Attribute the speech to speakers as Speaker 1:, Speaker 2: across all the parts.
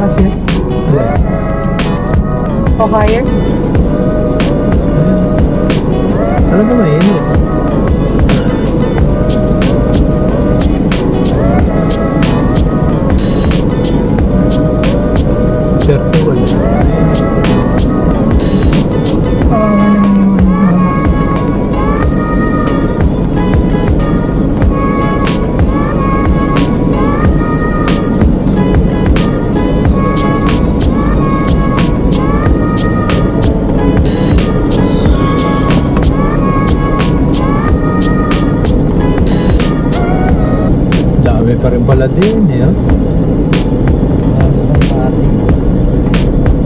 Speaker 1: kasi. O higher?
Speaker 2: Talaga mainit. Certuan.
Speaker 1: Kawawa naman yung mama.
Speaker 2: Dami pa rin pala din eh. Oh.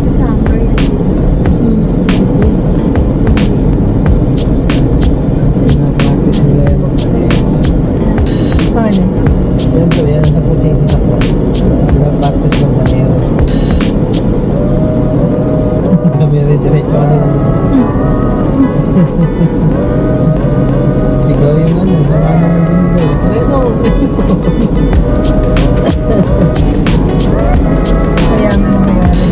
Speaker 3: Summer yan. Kasi
Speaker 4: Pinapractice nila yung magmaneho.
Speaker 1: Paano?
Speaker 4: Yan po, yan sa puting sasakyan. Pinapractice magmaneho. Dami-diretso ka nila. Sigaw yung ano, sama na ng sinigaw. Reno!
Speaker 1: Kayaman ang mayari.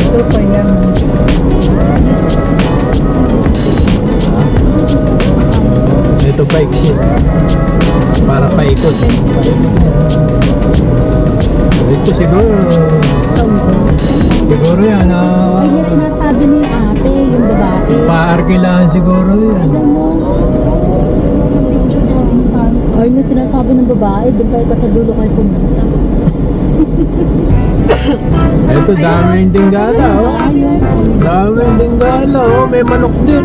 Speaker 1: Super yaman.
Speaker 2: Ito bike shit. Para paikot. Ito siguro. Siguro yan.
Speaker 3: ay yung sinasabi ni ate, yung babae.
Speaker 2: Paarkilahan siguro yan.
Speaker 3: Alam mo, ay yung sinasabi ng babae, doon kayo sa dulo kayo pumunta.
Speaker 2: Ito daming dinggala oh.
Speaker 3: Ayun.
Speaker 2: Daming dinggala oh. May manok din.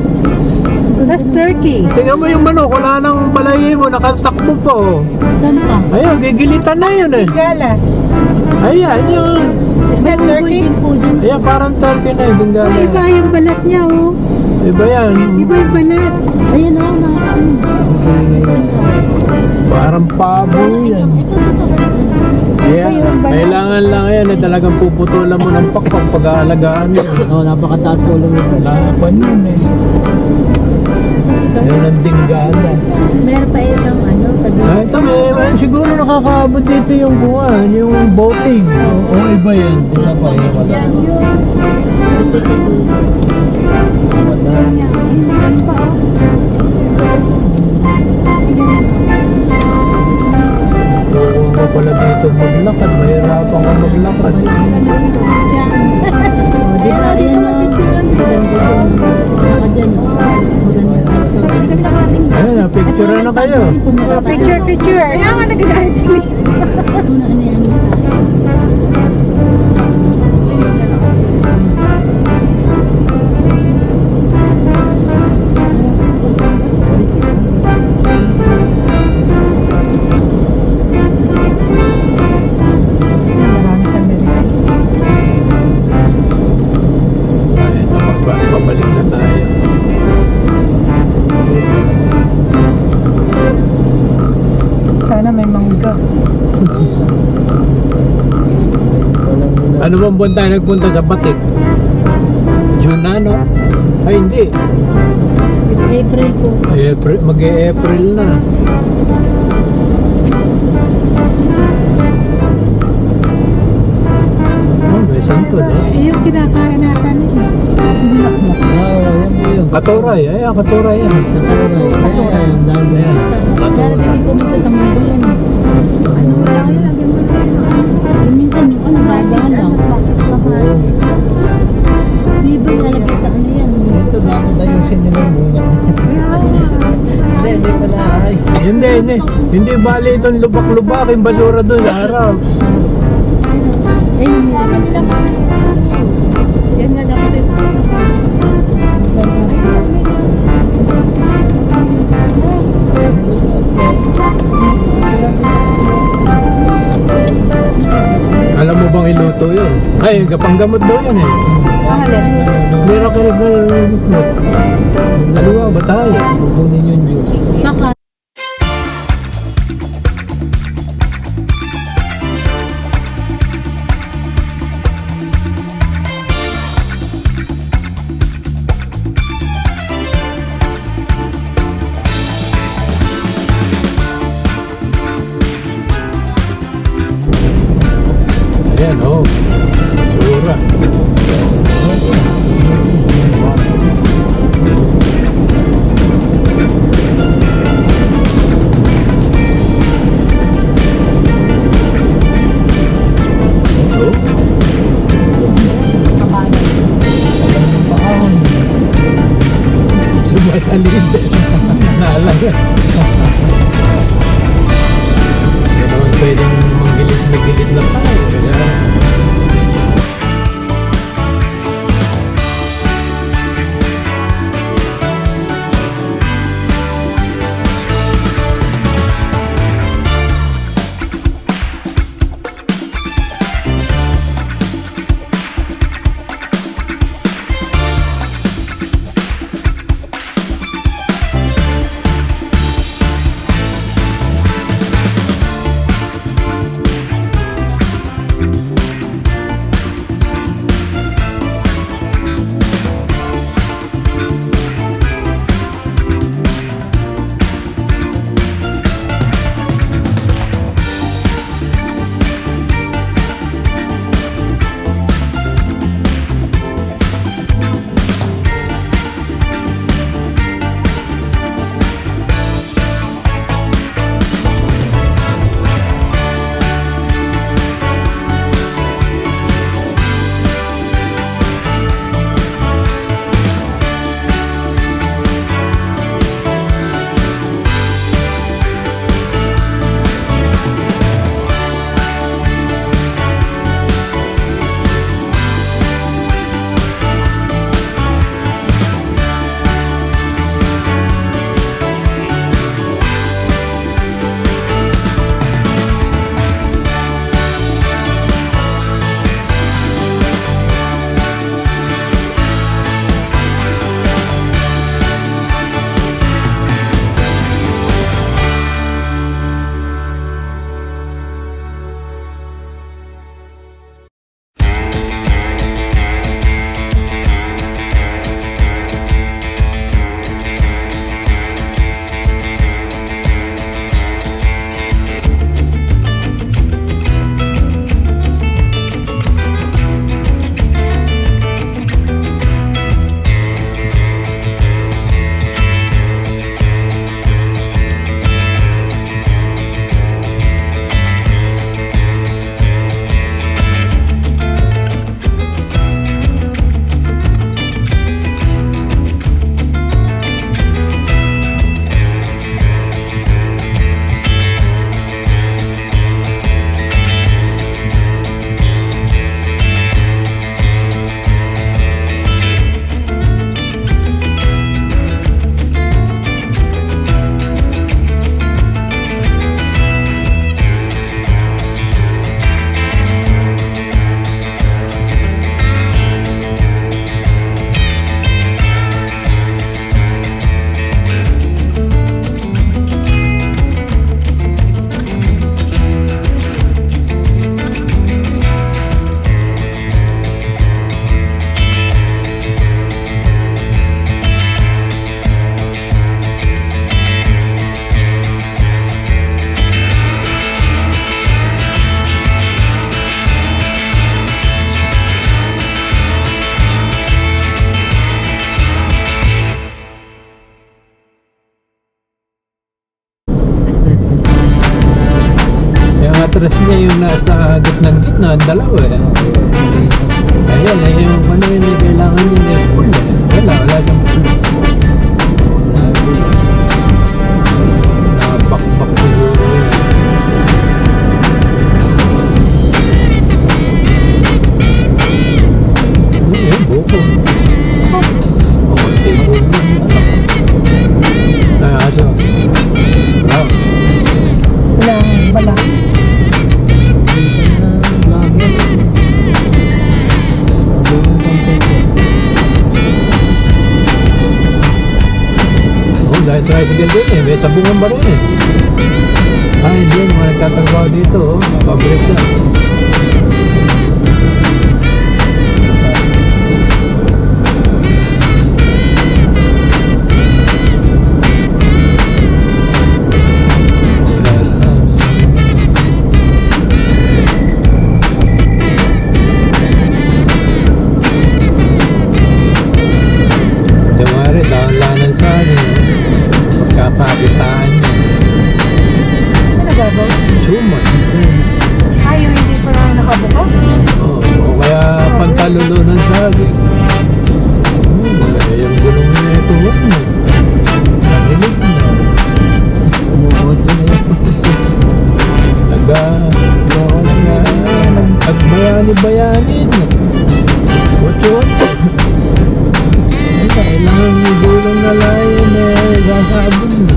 Speaker 1: That's turkey.
Speaker 2: Tingnan mo yung manok. Wala nang balayi mo. Nakatakbo pa oh.
Speaker 3: Saan pa?
Speaker 2: Ayun, gigilitan na yun eh.
Speaker 1: Gala.
Speaker 2: Ayan, yun.
Speaker 1: Is that turkey?
Speaker 3: Din po dyan.
Speaker 2: Ayan, parang turkey na yung dinggala.
Speaker 1: Ay, iba yung balat niya, oh.
Speaker 2: Iba yan.
Speaker 1: Iba yung balat.
Speaker 3: Ayan o,
Speaker 2: Parang pabo yan. Ayan, kailangan lang yan eh. Talagang puputulan mo ng pakpang pag-aalagaan yun.
Speaker 4: Oo, napakataas po lang ito.
Speaker 2: Lapan yun eh. Yan ang dinggala.
Speaker 3: Meron pa isang ano, sa dulo.
Speaker 2: Ay, tama, siguro nakakaabot dito yung kuwan, yung boating. O iba yan.
Speaker 4: Wala pa, wala.
Speaker 3: Yan yun. Ito sa dulo.
Speaker 2: Kung mo pala dito maglakad, mahirapan ka maglakad.
Speaker 3: O, di ba yan na? Maganda dyan. Saka dyan, o. Maganda sa ito.
Speaker 2: Ayun, picture na kayo.
Speaker 1: Picture, picture. Kaya nga nagagalit si Lee.
Speaker 3: Una, ano yan?
Speaker 1: Marami sa Amerika.
Speaker 2: Ayun, pabalik na tayo.
Speaker 1: Sana may mangga.
Speaker 2: Ano bang buwan tayo nagpunta sa Batik? June na, no? Ay, hindi.
Speaker 3: April po.
Speaker 2: April, mag-April na. Oh, may santol eh.
Speaker 1: Yung kinakain natin.
Speaker 4: Oo, yan po yun.
Speaker 2: Katuray, ay, katuray yan.
Speaker 4: Katuray. Ayan, dami yan.
Speaker 3: Darating po minsan sa mundo yan.
Speaker 1: Ano lang yun, lagyan mo na yun.
Speaker 3: Minsan yung ano, gagahan lang.
Speaker 4: Oo.
Speaker 3: Di ba ilalagay sa ano yan?
Speaker 4: Ito, dapat ayusin nila yung bunga. Hindi pala ay.
Speaker 2: Hindi. Hindi bali itong lubak-lubak, yung basura doon sa harap.
Speaker 3: Eh, yung laban lang.
Speaker 1: Yan nga dapat yung
Speaker 2: Alam mo bang iluto yun? Ay, kapanggamot daw yun eh.
Speaker 1: Mahalin.
Speaker 2: Miracle fruit. Dalawa ba tayo?
Speaker 4: Kukunin yung juice.
Speaker 3: Baka.
Speaker 2: Ayan, Hindi naman pwedeng magilid lang tayo. Kaya, mattress niya yung nasa gitnang-gitna, ang dalawa eh. Ayan, yung ano yun eh, kailangan yun eh, full eh. Wala siyang full. Nakabakbak siguro yan. Buko. Table na. Aso.
Speaker 3: Wala.
Speaker 2: Dahil tricycle din eh, may sabungan ba rin eh. Ay, hindi, mga nagtatrabaho dito, oh, pabrik na. Damari, dahan-lahanan sa akin. Pagkakakitaan niya.
Speaker 3: Ano ba?
Speaker 2: Suman.
Speaker 1: Ayaw, hindi pa lang
Speaker 2: bayanin. Ocho-ocho. Ay, kailangan mo gulong na layan eh, sasabog mo.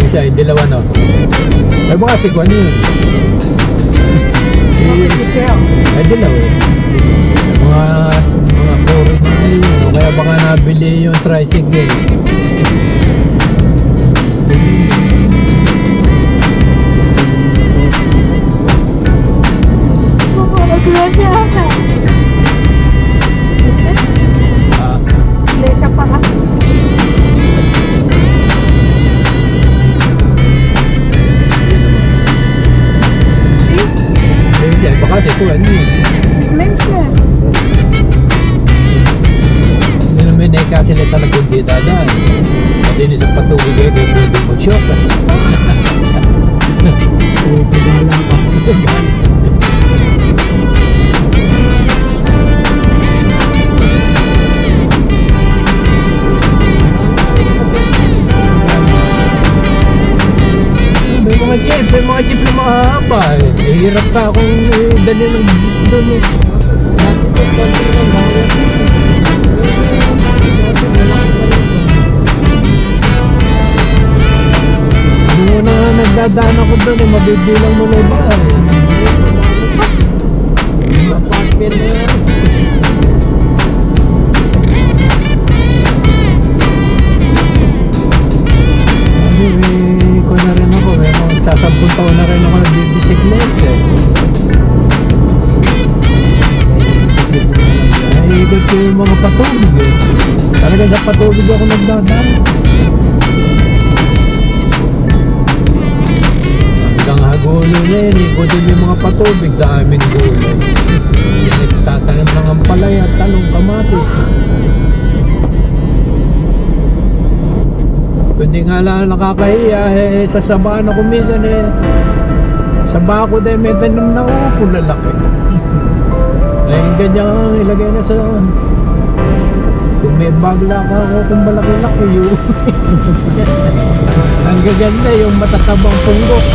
Speaker 2: Isa, dilawan no? Ay, baka si Kwan yun. Ay, dilaw eh. Mga foreign na yun. O kaya baka nabili yung tricycle. Ah,
Speaker 1: Lesa pa ha.
Speaker 2: hindi, baka si Kwan yun.
Speaker 1: Lens na.
Speaker 2: Hindi naman kasi na talaga hindi dadaan. At din isang patubig eh, kaya pwede mag-shop.
Speaker 4: Pinala ka.
Speaker 2: May mga jeep na mahahaba eh. Hirap ka kung dali ng doon eh. Muna nagdadaan ako doon eh, mabibilang mo na ba eh.
Speaker 4: Mapapil na yan.
Speaker 2: Ko na rin ako eh. Sasampung taon na rin ako nagbibisiklet eh. Ay, ikot ko yung mga patubig eh. Talaga sa patubig ako nagdadaan. Hanggang hagulo na yun, ikotin yung mga patubig, daming gulay. Tatanim lang ang palaya, talong, kamatis. Kundi nga lang nakakahiya eh, sasabaan ako minsan eh. Sa bako dahil may tanim na upo lalaki. Ay ganyan ilagay na sa... Kung may bagla ka ako kung malaki-laki yun. Ang gaganda yung matatabang punggok.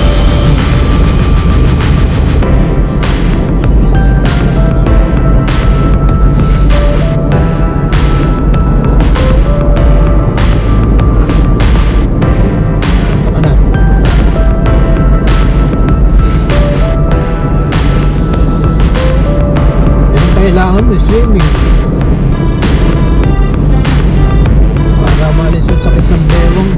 Speaker 2: Kailangan mo swimming para malis yung sakit ng bewang.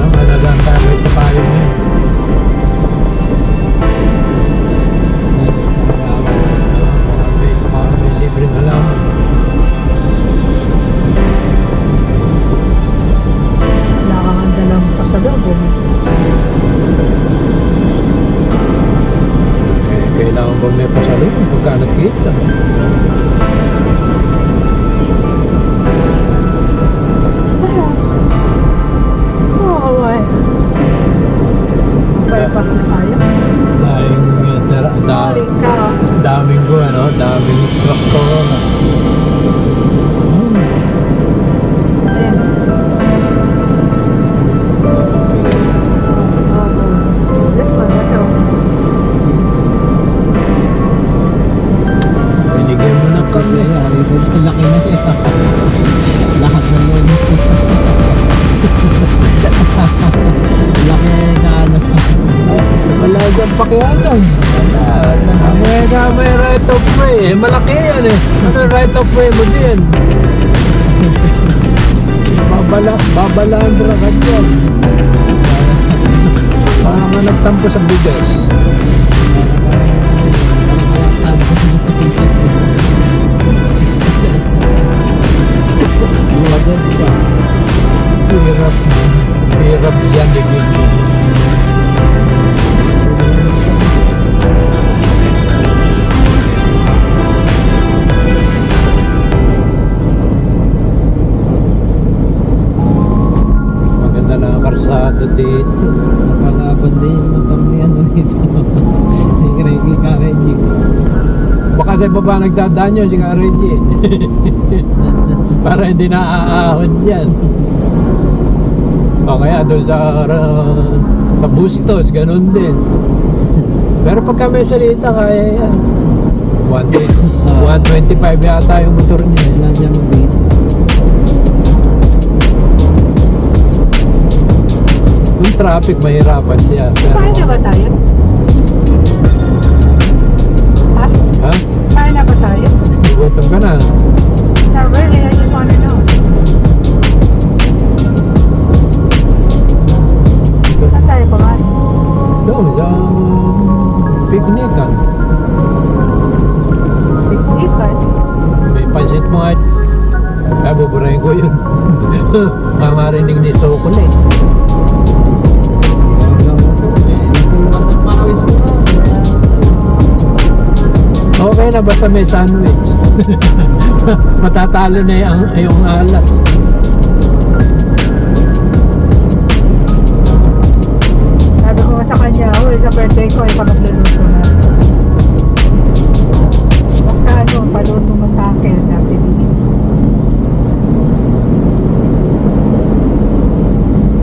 Speaker 2: Malagang tayo ito tayo niya. May libreng halaman.
Speaker 1: Pasalubong.
Speaker 2: Eh, kailangan bang may pasalubong pagka nakita?
Speaker 1: Oo eh. Bypass na tayo. Maling ka.
Speaker 2: Daming ko ano, daming traktor.
Speaker 1: Ayan. This one, what's up?
Speaker 2: Binigyan mo ng kami.
Speaker 4: Ang laki na siya. Lahat ng loan. Laki na ano.
Speaker 2: Wala dyan pakialam. May right of way eh. Malaki yan eh. Ano right of way mo din? Babalandra ka dyan. Parang nga nagtampo sa bigas. Hirap yan ligid mo. Maganda na ang karsada dito.
Speaker 4: Palaban din. dito. Hindi ka nakikikarenji.
Speaker 2: Baka sa baba nagdadaan yun, si Reggie. Para hindi naaahon yan. O kaya doon sa Bustos, ganun din. Pero pagka may salita, kaya yan. 125 yata yung motor niya.
Speaker 4: Wala dyan mabit.
Speaker 2: Kung traffic, mahirapan siya. Pero,
Speaker 1: Paano na ba tayo? Ha?
Speaker 2: ha?
Speaker 1: Paano na ba tayo?
Speaker 2: Gutom ka na.
Speaker 1: Not really, I just wanna know. Saan tayo kumain?
Speaker 2: Doon, sa picnic ka.
Speaker 1: Picnic ka?
Speaker 2: May pansit mo at buburahin ko yun. Mamarinig ni Chocolate.
Speaker 4: Natulungan ng makawis mo ka.
Speaker 2: Okay na, basta may sandwich. Matatalo na yung alat.
Speaker 1: Sabi ko nga sa kanya, uy, sa birthday ko, ikaw magluluto na. Basta ano, paluto mo sa akin na pinigin.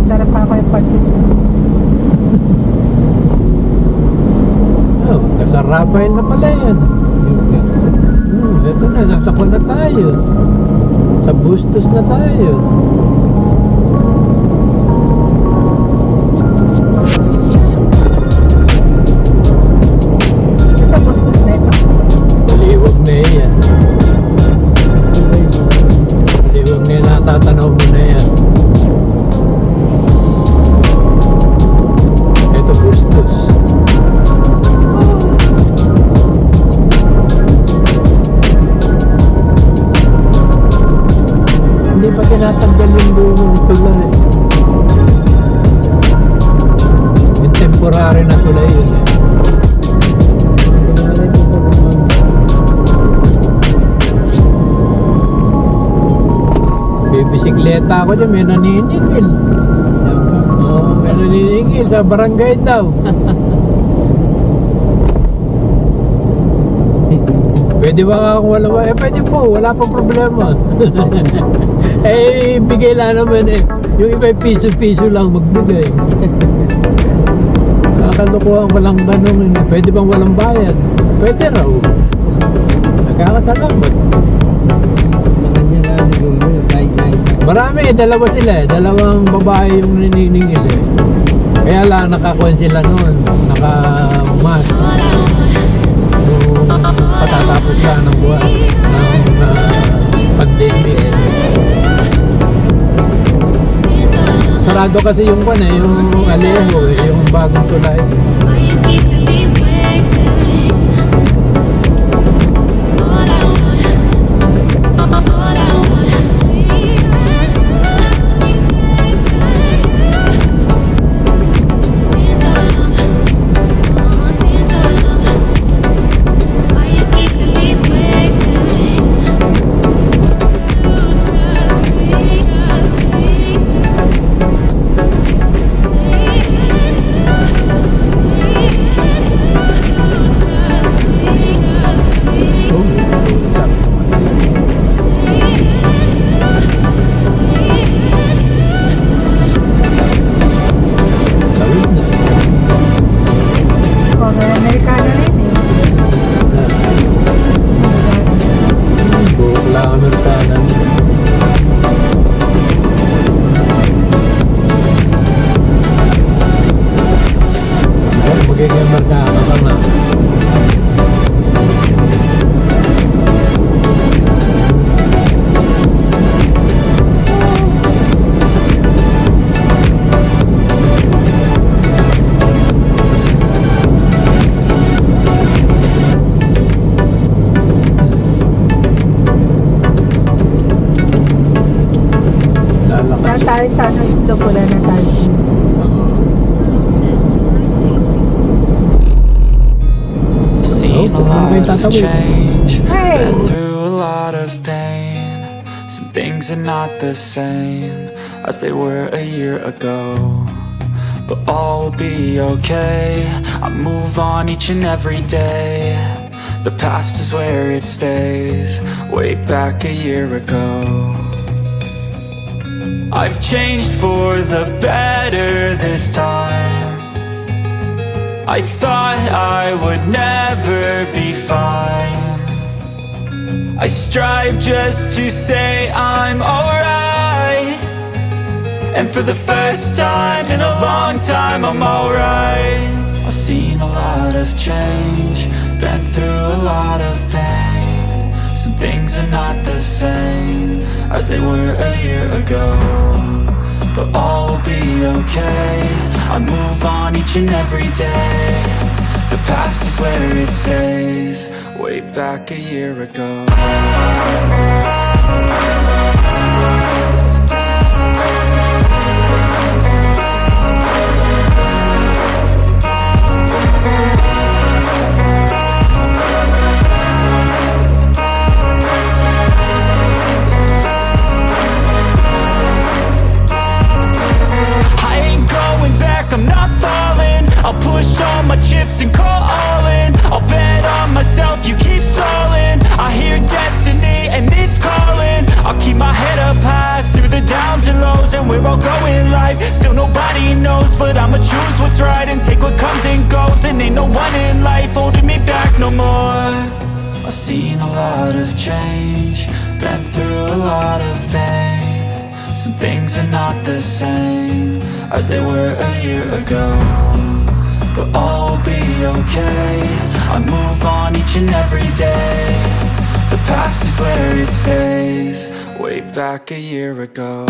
Speaker 1: Sarap pa ako yung pansit.
Speaker 2: Oh, nasa Rafael na pala yan. Ito na, nasa Kwan na tayo. Sa Bustos na tayo.
Speaker 1: Ito, bustos na ito.
Speaker 2: Liwag na yan. Liwag na yan, natatanaw mo na yan. Ito, Bustos. Hindi pa tinatanggal yung buong tulay. Yung temporary na tulay yun eh. Bibisikleta ako dyan, may naniningil. Oo, may naniningil sa barangay daw. Pwede ba akong wala? Eh, pwede po, wala pa problema. Eh, bigay lang naman eh. Yung iba piso-piso lang magbigay. Nakakalukuhan ko lang ganun. Pwede bang walang bayad? Pwede raw. Nagkakasalamat.
Speaker 4: Sa kanya na siguro, side-line.
Speaker 2: Marami, dalawa sila eh. Dalawang babae yung naniningil eh. Kaya lang nakakuha sila noon. Naka-mask. Nung patatapos lang ng buwan ng pandemic. Sarado kasi yung kwan eh, yung Alejo eh, yung bagong tulay.
Speaker 1: tayo sa ano, itlog, wala na tayo.
Speaker 5: Seen a lot of change,
Speaker 1: Hey!
Speaker 5: been through a lot of pain. Some things are not the same as they were a year ago. but all will be okay. I move on each and every day. The past is where it stays. Way back a year ago, I've changed for the better this time. I thought I would never be fine. I strive just to say I'm alright, and for the first time in a long time I'm alright. I've seen a lot of change, been through a lot of pain. Some things are not the same as they were a year ago, but all will be okay. I move on each and every day. The past is where it stays. Way back a year ago. I'm not falling. I'll push all my chips and call all in. I'll bet on myself, you keep stalling. I hear destiny and it's calling. I'll keep my head up high through the downs and lows, and we're all going life. Still nobody knows, but I'ma choose what's right and take what comes and goes. And ain't no one in life holding me back no more. I've seen a lot of change, been through a lot of pain. Some things are not the same as they were a year ago, but all will be okay. I move on each and every day. The past is where it stays. Way back a year ago.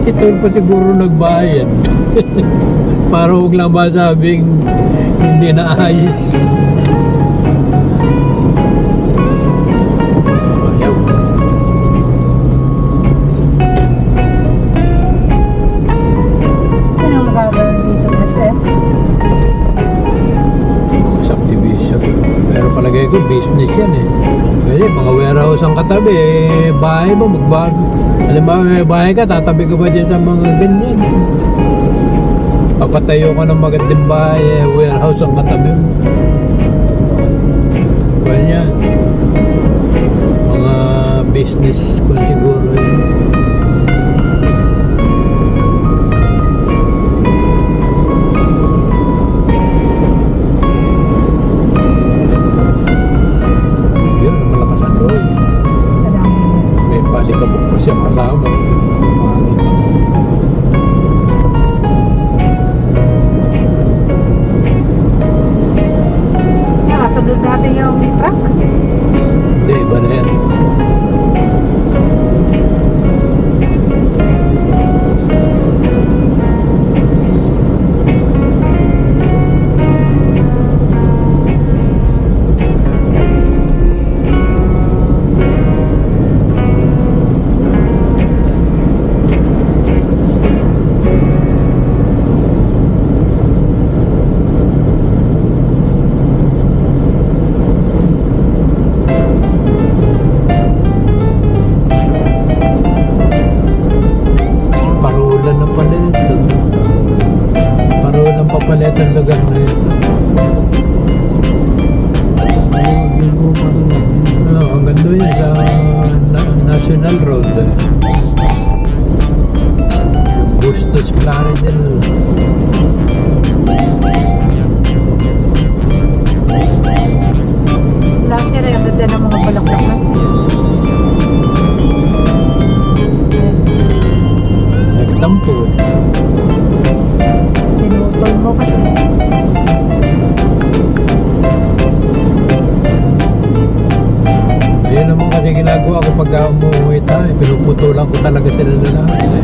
Speaker 2: Si Tol pa siguro nagbayad. Para huwag lang masabing hindi naayos. Ayaw.
Speaker 1: Ano ang gagawin dito, SM?
Speaker 2: Subdivision. Pero palagay ko business yan eh. Kasi mga warehouse ang katabi eh, bahay mo magbago. Halimbawa may bahay ka, tatabi ka ba dyan sa mga ganyan? Papatayo ka ng magandang bahay eh, warehouse ang katabi mo. Ganyan. Mga business ko siguro yun. Yun, malakas ang loob.
Speaker 1: Kadami.
Speaker 2: May palikabok pa siya kasama.
Speaker 1: Nakasunod natin yung truck.
Speaker 2: Hindi, iba na yan. Parulan na pala ito. Parulan pa pala itong lugar na ito. Hanggang doon yun sa National Road. Bustos Plaridel.
Speaker 1: Last year ay ang ganda ng mga balaklak na.
Speaker 2: Nagtampo.
Speaker 1: Pinutol mo kasi.
Speaker 2: Ayun naman kasi ginagawa ko pag umuwi tayo. Pinuputulan ko talaga sila na lahat.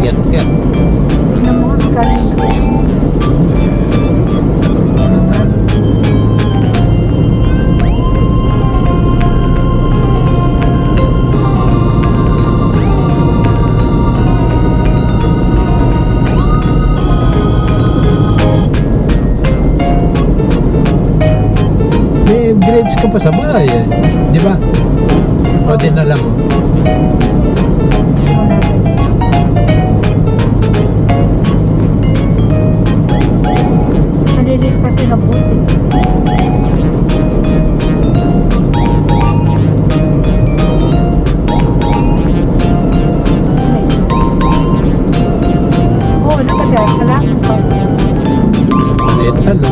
Speaker 2: Get.
Speaker 1: Tignan mo kung magkano yung grade.
Speaker 2: May grapes ka pa sa bahay eh. Di ba? O dinala mo.
Speaker 1: Malilit kasi na buti. Oo, nakadaan ka lang.
Speaker 2: Maliit talo.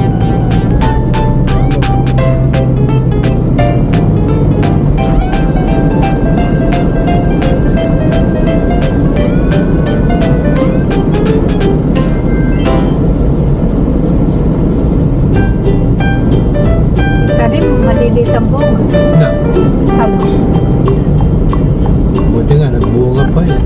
Speaker 1: Tanim, malilit ang bunga.
Speaker 2: Na.
Speaker 1: Halos.
Speaker 2: Buti nga, nagbunga pa eh.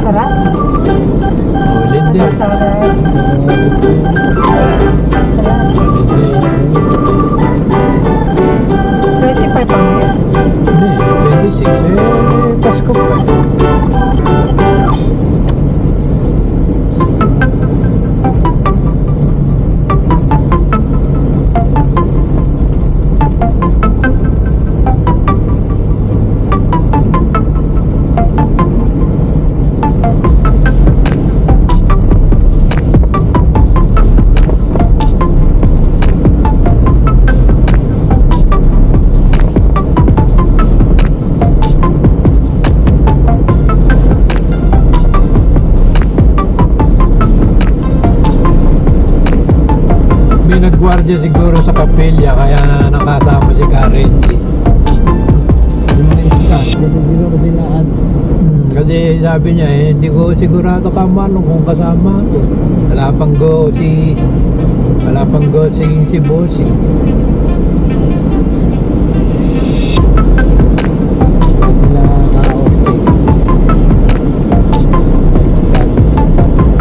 Speaker 1: Sarap.
Speaker 2: Ulit din.
Speaker 1: Masarap.
Speaker 2: Hindi.
Speaker 1: 25 pa ngayon.
Speaker 2: Hindi, 26. Pasko pa. May nagwardya siguro sa kapilya kaya nakasama si Karen G.
Speaker 4: Yung mga iska, siguro sila at
Speaker 2: Kasi sabi niya hindi ko sigurado ka Marlon kung kasama ako. Wala pang go si Bossy.
Speaker 4: sila ka-oxy. Iska.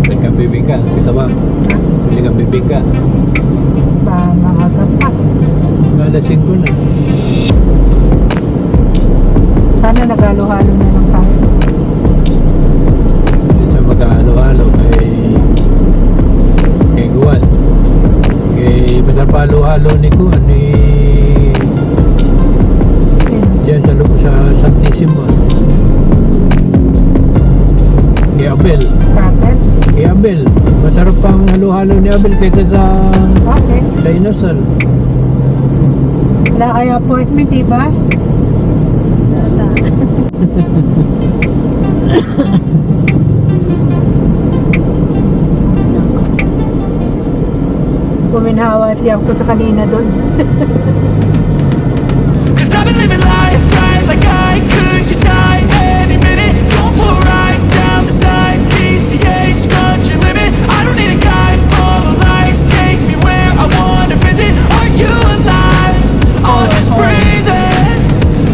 Speaker 2: Bili ka bibingka. Kita ba? Bili ka bibingka.
Speaker 1: Maaga pa.
Speaker 2: Alasing ko na.
Speaker 1: Sana nagalo-halo na ng kain.
Speaker 2: Ito mag-halo-halo kay Guan. Kay pinapalo-halo ni Guan ni diyan sa loob sa Santissimo. Kay Abel.
Speaker 1: Kapit.
Speaker 2: Kay Abel. Masarap pang halo-halo ni Abel kaysa
Speaker 1: Okay.
Speaker 2: sa inasal.
Speaker 1: Wala kayo appointment, diba?
Speaker 3: Wala.
Speaker 1: Puminhawa at liyak ko sa kanina doon.
Speaker 5: Cause I've been living life right like I could just die any minute. Don't pull right down the side. PCH, country limit. I don't need a guide, follow lights. Take me where I wanna visit. Are you alive? I'll just breathe in.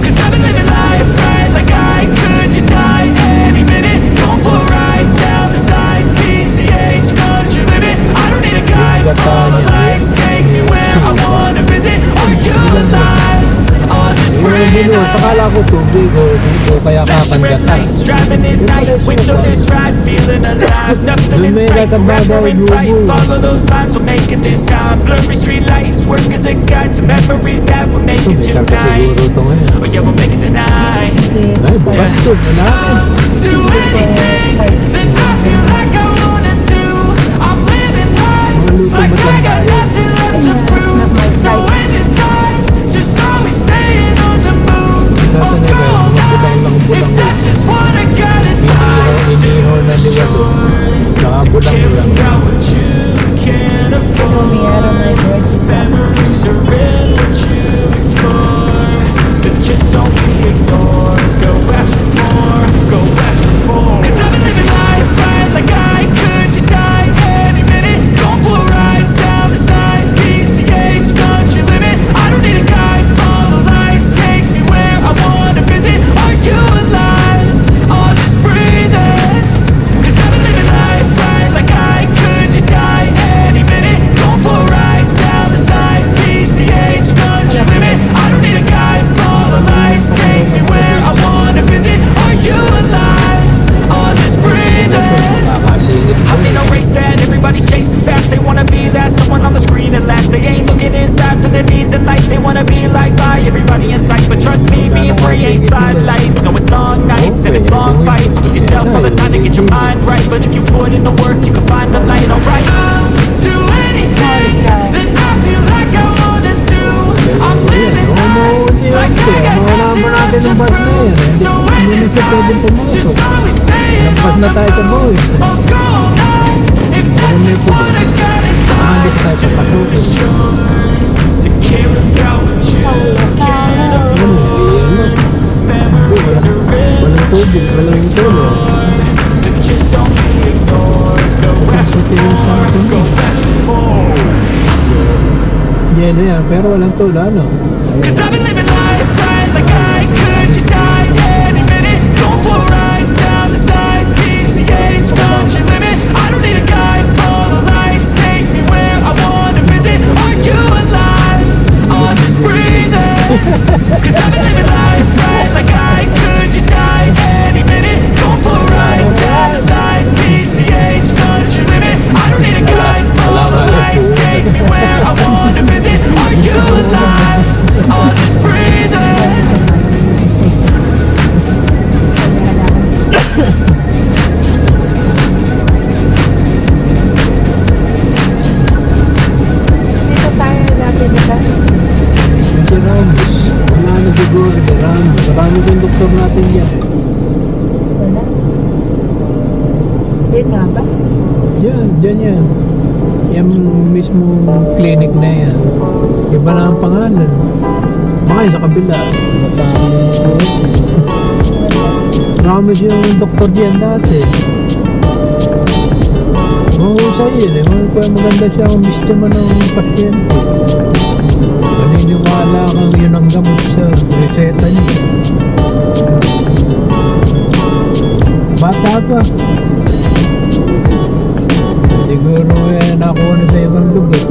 Speaker 5: Cause I've been living life right like I could just die any minute. Don't pull right down the side. PCH, country limit. I don't need a guide, follow lights. Take me where I wanna visit. Are you alive? I'll just breathe
Speaker 2: Pero
Speaker 5: in.
Speaker 2: sakala ko tubig o dito kaya
Speaker 5: Flashing red
Speaker 2: kakandatan.
Speaker 5: lights, driving at night. Windowless ride, feeling alive. Nothing in sight, forever in flight. Follow those lines, we'll make it this time. Blurry street lights, work as a guide to memories that we're making
Speaker 2: Bisar pa
Speaker 5: tonight.
Speaker 2: siguro ito ngayon.
Speaker 5: Oh yeah, we'll make it tonight.
Speaker 2: Ay, bukas to. Wala na.
Speaker 5: Do anything that I feel like I wanna do. I'm living life like I got nothing left to prove. Going inside, just always staying on the move.
Speaker 2: Nasa
Speaker 5: I'll
Speaker 2: nila,
Speaker 5: go all
Speaker 2: mga
Speaker 5: night
Speaker 2: bulang-bulang
Speaker 5: if that's just what I got in
Speaker 2: Iniho na liwalo. Nakabulang
Speaker 5: Care
Speaker 2: lang.
Speaker 5: about what you can afford. Memories are in what you explore. So just don't be ignored. Go ask for more. Go ask for more. 'Cause I've been living life right like I could just die any minute. Don't pull right down the side. PCH, country limit. I don't need a guide. Follow lights. Take me where I wanna visit. Are you alive? I'll just breathe in. 'Cause I've been living life right like I could just die any minute. Don't pull right down the side. PCH, country limit. I don't need a guide. Follow lights. Take me where I wanna visit. Are you alive? I'll just breathe in.
Speaker 2: Nakakasingit ko.
Speaker 5: I'm in a race that everybody's chasing fast. They wanna be that someone on the screen at last. They ain't looking inside for their needs in life. They wanna be liked by everybody in sight. But trust me, being free ain't spotlights. So it's long nights and it's long fights with yourself all the time to get your mind right. But if you put in the work, you can find the light. Alright, I'll do anything that I feel like I wanna do. I'm living life like I got nothing left to prove. No end in sight, just always staying
Speaker 2: Lampas
Speaker 5: on
Speaker 2: na
Speaker 5: the
Speaker 2: tayo sa
Speaker 5: move.
Speaker 2: buhay.
Speaker 5: I'll go all night if that's just what I got in mind.
Speaker 2: Yan na yan, pero walang tula, no?
Speaker 5: Cause I've been living life right like I could just die any minute. Going for a ride down the side, PCH, country limit. I don't need a guide, follow lights, take me where I wanna visit. Are you alive? Oh, just breathing. Cause I've been living life right like I could just die any minute. Going for a ride down the side, PCH, country limit. I don't need a guide, follow lights, take me where I wanna visit. Are you alive? Oh, just breathing.
Speaker 1: Dito tayo dati nila.
Speaker 2: Ito Ramos. Wala na siguro. Ito Ramos. Marami yung doktor natin yan.
Speaker 1: Wala. Yun nga ba?
Speaker 2: Yan, dyan yan. Yan mismo clinic na yan. Iba na ang pangalan. Baka yun sa kabila. Ramos yung doktor diyan dati. Mahusay yun eh. Maganda siya ang bistema ng pasyente. Maniniwala kang yun ang gamot sa reseta niya. Bata pa. Siguro nakuha na sa ibang lugar.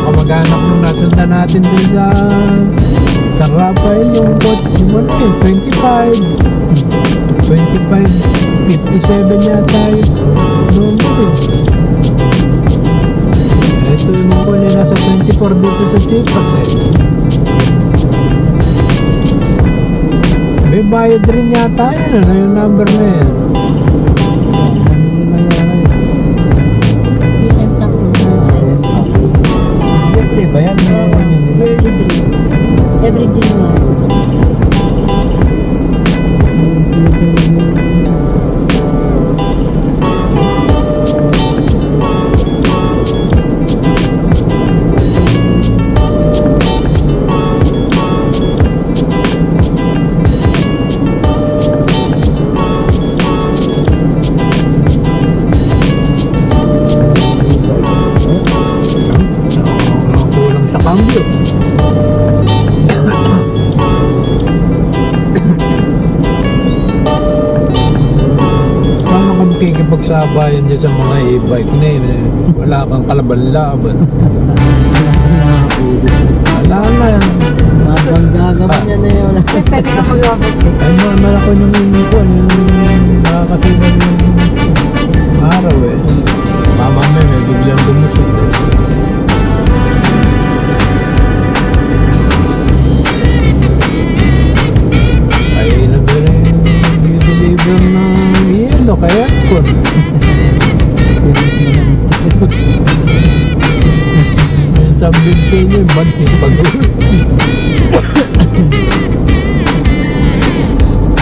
Speaker 2: Kamag-anak nung nasundan natin din sa Rafael yung coach yung 25 57 yata yun number. Ito nung ko nila nasa 24 dito sa Chipas eh. May bayad rin yata yun ano yung number na yan.
Speaker 3: PM Taco.
Speaker 4: Ba yan?
Speaker 3: Every January.
Speaker 2: Kulang sa cambio. Paano ka makikipagsabayan dyan sa mga e-bike na yun eh? Wala kang kalaban-laban. Wala na yan.
Speaker 4: Gagawa niya na yun.
Speaker 1: Pwede ka mag-robot eh.
Speaker 2: Ay malaki yung unicorn, yung nakakasinan yung araw eh. Mama may biglang lumusot eh. Ay nag-rin i-deliver ng yelo kaya aircon. Yung sabihin ko yun, banting pag-uwi.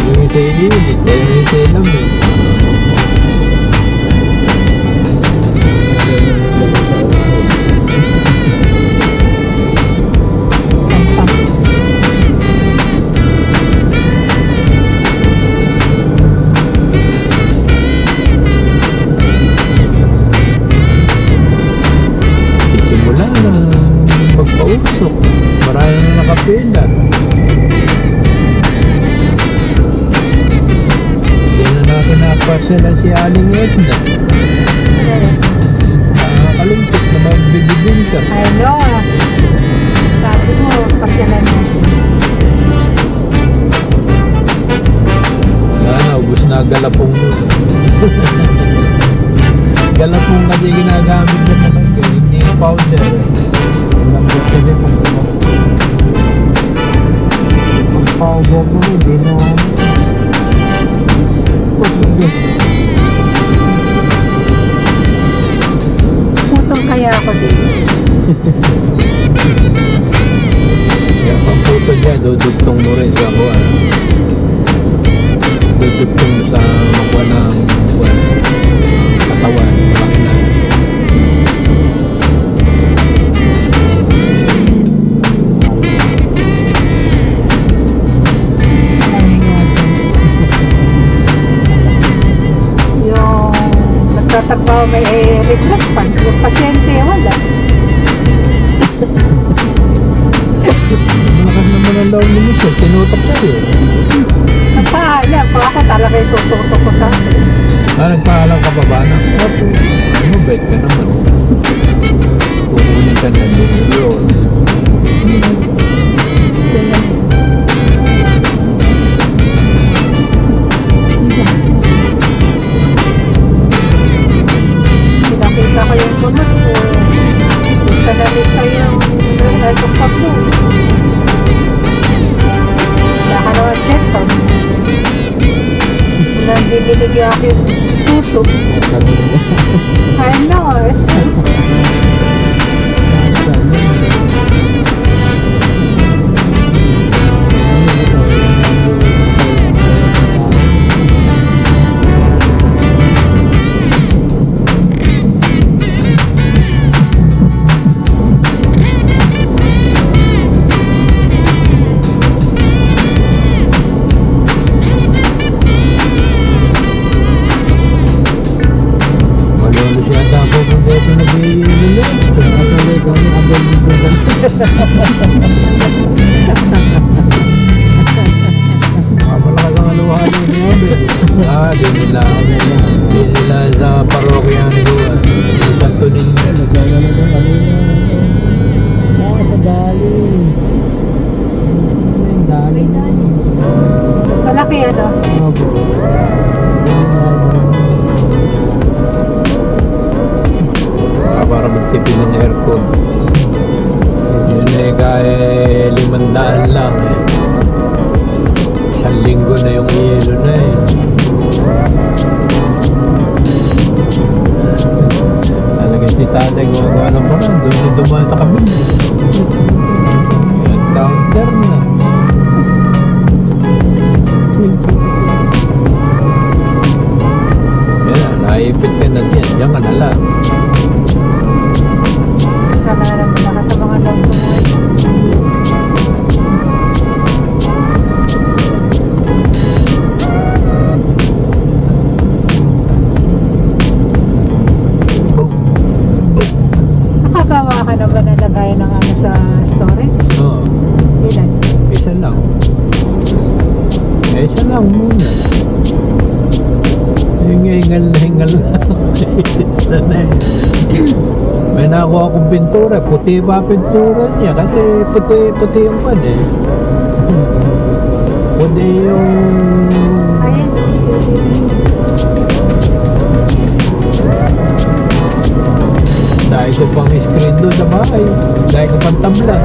Speaker 2: Yung isa init, yung isa lamig. Simula na pagpausok, marami na nakapila. Yan na natin naparselan si Aling Edna. Nakakalungkot na magbibigin ka.
Speaker 1: Ano? Sabi mo, pasyalan mo.
Speaker 2: Yan, ubus na galapong mo. Galapong kasi ginagamit na talaga, hindi powder.
Speaker 4: Ang gusto din pag powder mo, hindi na
Speaker 1: Putong kaya ako din.
Speaker 2: Yan, pang puto dyan, dudugtong mo rin sa kuha. Dudugtong mo sa makuha ng katawan, malaki na.
Speaker 1: nagtatrabaho may reflex pan. Yung pasyente, wala.
Speaker 2: Bakit naman ang daw ni Michelle? Tinutok sa'yo.
Speaker 1: Napaalam pa ako talaga yung tututok ko sa akin.
Speaker 2: Nagpaalam ka pa ba na?
Speaker 1: Opo.
Speaker 2: Ay mo, bet ka naman. Kukunin ka na yun.
Speaker 1: Pinakita ko yung tumat ko. Lista na lista yung rekong pagbo. Wala ka naman check pa. Wala binibigyan ako yung puso. Kaya na,
Speaker 2: Malolo siya ako kung dito nag-iinom.
Speaker 4: Kami abel dito.
Speaker 2: Malakas ang aluhan niya niya. Di nila sa parokya ni Juan. Di Santo Niño.
Speaker 4: Nagkagano doon kanina. Sa daling. Daling.
Speaker 1: malaki ano.
Speaker 4: Opo.
Speaker 2: Para magtipid ng aircon. Yun eh, kaya 500 lang eh. Isang linggo na yung yelo na eh. Talaga si tatay gumagawa ng parang doon na dumaan sa kabin. Yan, counter na. Yan, naipit ka na dyan. Diyan ka na lang.
Speaker 1: Kanaran mo na sa mga loob mo. Nakagawa ka na ba na lagayan ng ano sa storage?
Speaker 2: Oo.
Speaker 1: Ilan?
Speaker 2: Isa lang. Isa lang muna. Hingal na hingal na. Isa na eh. May nakuha akong pintura. Puti ba pintura niya? Kasi puti yung pan eh. Puti yung...
Speaker 1: Ayan.
Speaker 2: Dahil ko pang screen doon sa bahay. Dahil ko pang tabla.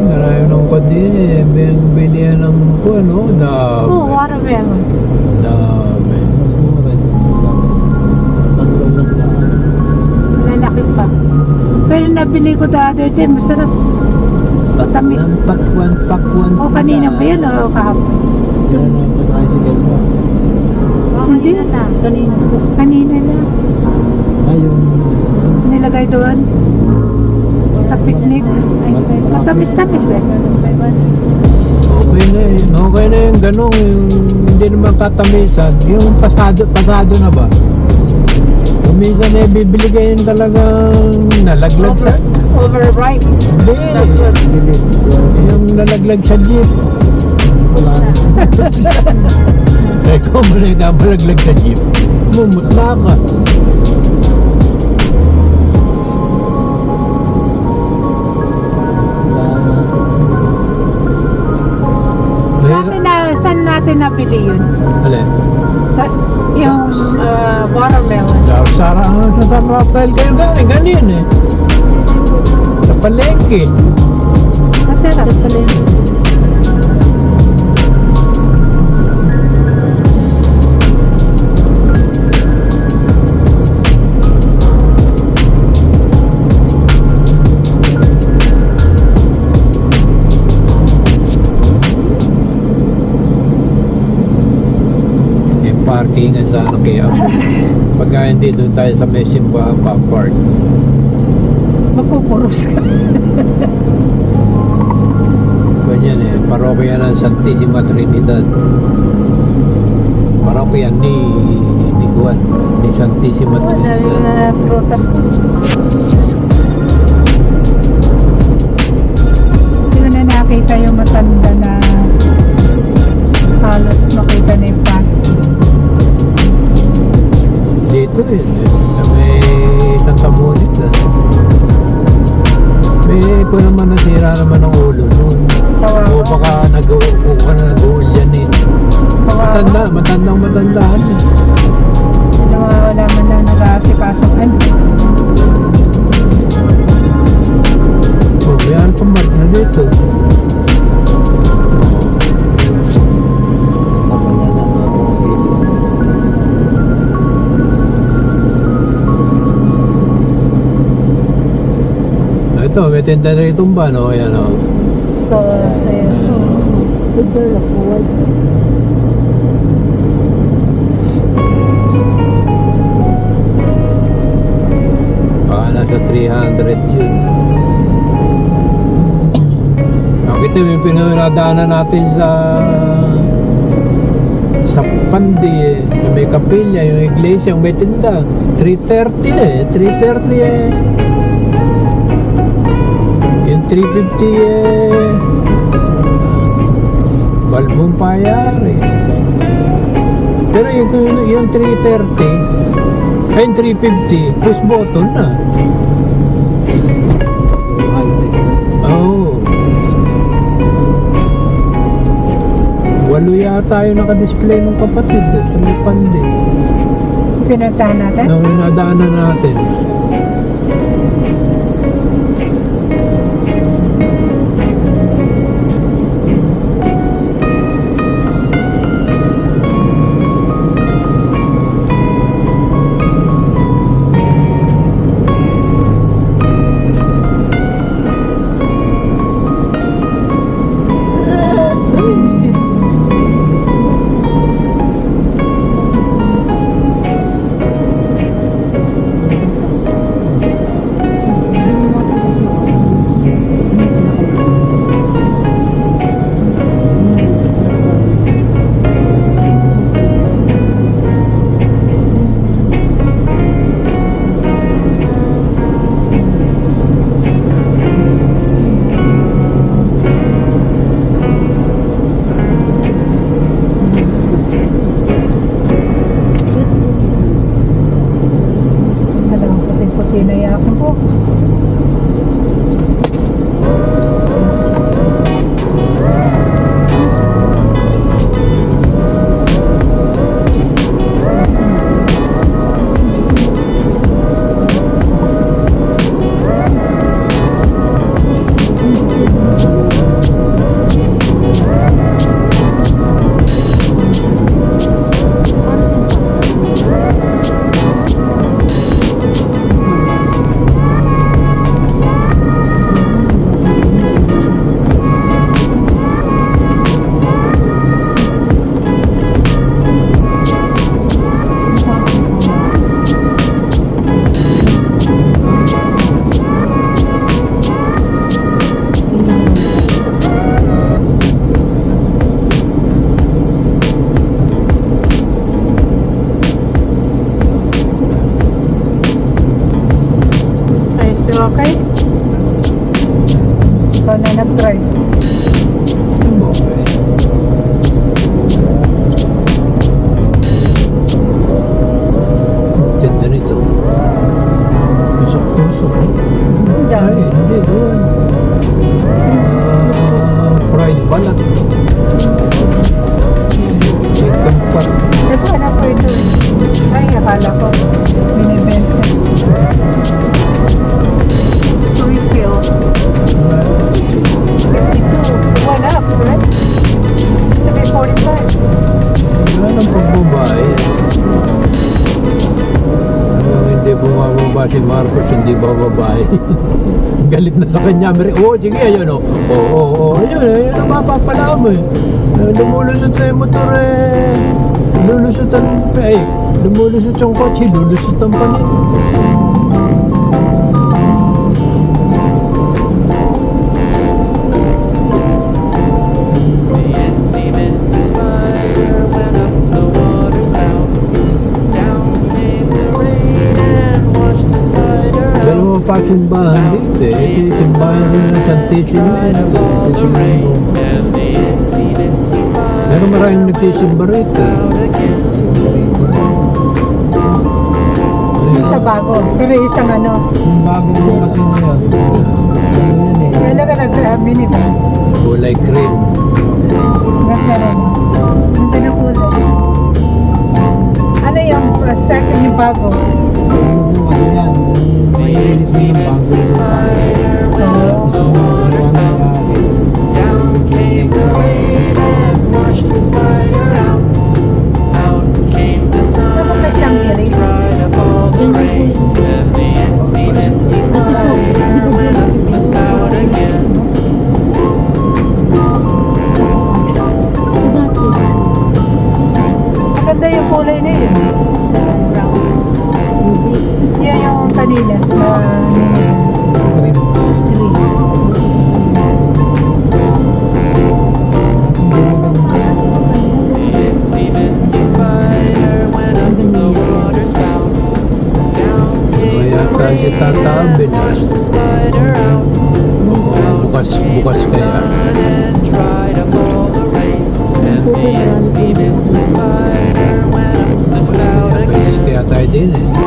Speaker 2: Marami ng kwadi eh. Bilihan ng ano,
Speaker 1: Oo,
Speaker 2: dami.
Speaker 1: watermelon.
Speaker 2: Dami.
Speaker 4: Mas mura din. 3,000 na.
Speaker 1: Lalaki pa. Pero nabili ko the other day, masarap. Tamis.
Speaker 2: Pakwan.
Speaker 1: O kanina ba yan o kahapon?
Speaker 4: Kaya na po tricycle mo.
Speaker 1: Hindi. Kanina. Kanina na.
Speaker 4: Ayun.
Speaker 1: Nilagay doon. Sa picnic. Matamis-tamis eh.
Speaker 2: Okay na eh. Okay na yung ganong, yung hindi naman katamisan. Yung pasado na ba? Kung minsan eh, bibili kayo yung talagang nalaglag sa...
Speaker 1: Overripe.
Speaker 2: Hindi.
Speaker 4: Bilit.
Speaker 2: Yung nalaglag sa jeep.
Speaker 4: Wala na.
Speaker 2: Eh, kung mo na malaglag sa jeep, mumutla ka.
Speaker 4: Wala na.
Speaker 1: Saan natin nabili yun?
Speaker 2: Alin?
Speaker 1: Yung watermelon.
Speaker 2: Sa Rafael kayo ganin eh. Sa palengke.
Speaker 1: Masarap pala yun.
Speaker 2: parkingan sana kaya pagka hindi doon tayo sa may simbahan pa-park.
Speaker 1: Magkukuros ka.
Speaker 2: Ganyan eh, parokya ng Santissima Trinidad. Parokya ni Juan, ni Santissima
Speaker 1: Wala
Speaker 2: Trinidad.
Speaker 1: yung prutas to. Yun na nakita yung matanda na halos makita na yung pan.
Speaker 2: Dito eh, sa may Santa Monica. May ko naman nasira naman ang ulo noon.
Speaker 1: Kawawa.
Speaker 2: O baka nag-uulyan eh. Matandang eh.
Speaker 1: Wala man lang nag-aasikasong ano.
Speaker 2: O, mayroon pang mark na dito.
Speaker 4: Kapag na kasi
Speaker 2: Ito, may tinda na itong ban, o, ayan o.
Speaker 1: So, sa'yo.
Speaker 3: Good girl ako. White.
Speaker 2: Baka nasa 300 yun. Nakita yung pinunadaanan natin sa Pandi eh. Yung may kapilya, yung iglesia, yung may tinda. 330 na eh. 330 eh. Yung 350 eh. Balbong payari. Pero yung 330 ay yung 350 push button na. Oo. Walo yata yung nakadisplay ng kapatid sa may Pandi.
Speaker 1: Pinuntahan natin?
Speaker 2: Nung inadaanan natin.
Speaker 1: Tinayakan po. Okay? Ikaw na nag-drive.
Speaker 2: Okay. Tinda nito. Tusok-tusok. Ay, hindi doon. Fried balat. Chicken pot.
Speaker 1: Ito na po ito. Ay, akala ko. Binibenta. Refill. 52. Went up, right? Used to be 45.
Speaker 2: Wala nang pagbabae. Hanggang hindi bumababa si Marcos, hindi bababae. Galit na sa kanya. Oo, sige, ayun o. Oo, ayun ang mapapala mo eh. Lumulusot sa motor eh. Lulusutan Ay, lumulusot yung kotse, lulusutan pa niya.
Speaker 5: The itsy-bitsy spider went up the water spout. Down came the rain and washed the spider out.
Speaker 2: Dalawa pa simbahan dito eh. Ito yung simbahan rin ng Santissimo.
Speaker 5: All the rain and the itsy-bitsy spider
Speaker 2: Pero maraming nagsisimba rito.
Speaker 5: out again.
Speaker 1: Isa bago. Pero isang ano.
Speaker 4: Yung bago mo kasi ngayon. Ano yun eh.
Speaker 1: Kailan ka nag-mini ba?
Speaker 2: Kulay cream.
Speaker 1: Ganda rin. Ganda na kulay. Ano yung second yung bago?
Speaker 4: Yung ano yan. Yung
Speaker 5: The
Speaker 4: mahilig na yung bago.
Speaker 5: itsy-bitsy spider went up the water spout. Down came the rain and washed the spider out. Out came the sun
Speaker 1: Ano may Changi rin?
Speaker 5: and dried up all the rain. And the itsy-bitsy spider went up the spout again.
Speaker 1: Maganda yung kulay na yun. Brown. Yan yung kanina.
Speaker 4: Cream.
Speaker 5: The itsy-bitsy spider went up the water spout. Down came
Speaker 2: Kaya
Speaker 5: the
Speaker 2: tayo
Speaker 5: rain
Speaker 2: tatabi
Speaker 5: and
Speaker 2: na.
Speaker 5: washed the spider out.
Speaker 2: Bukas kaya.
Speaker 5: And dried up all the rain. And the itsy-bitsy spider went up the spout
Speaker 2: Kaya
Speaker 5: again.
Speaker 2: kaya tayo din eh.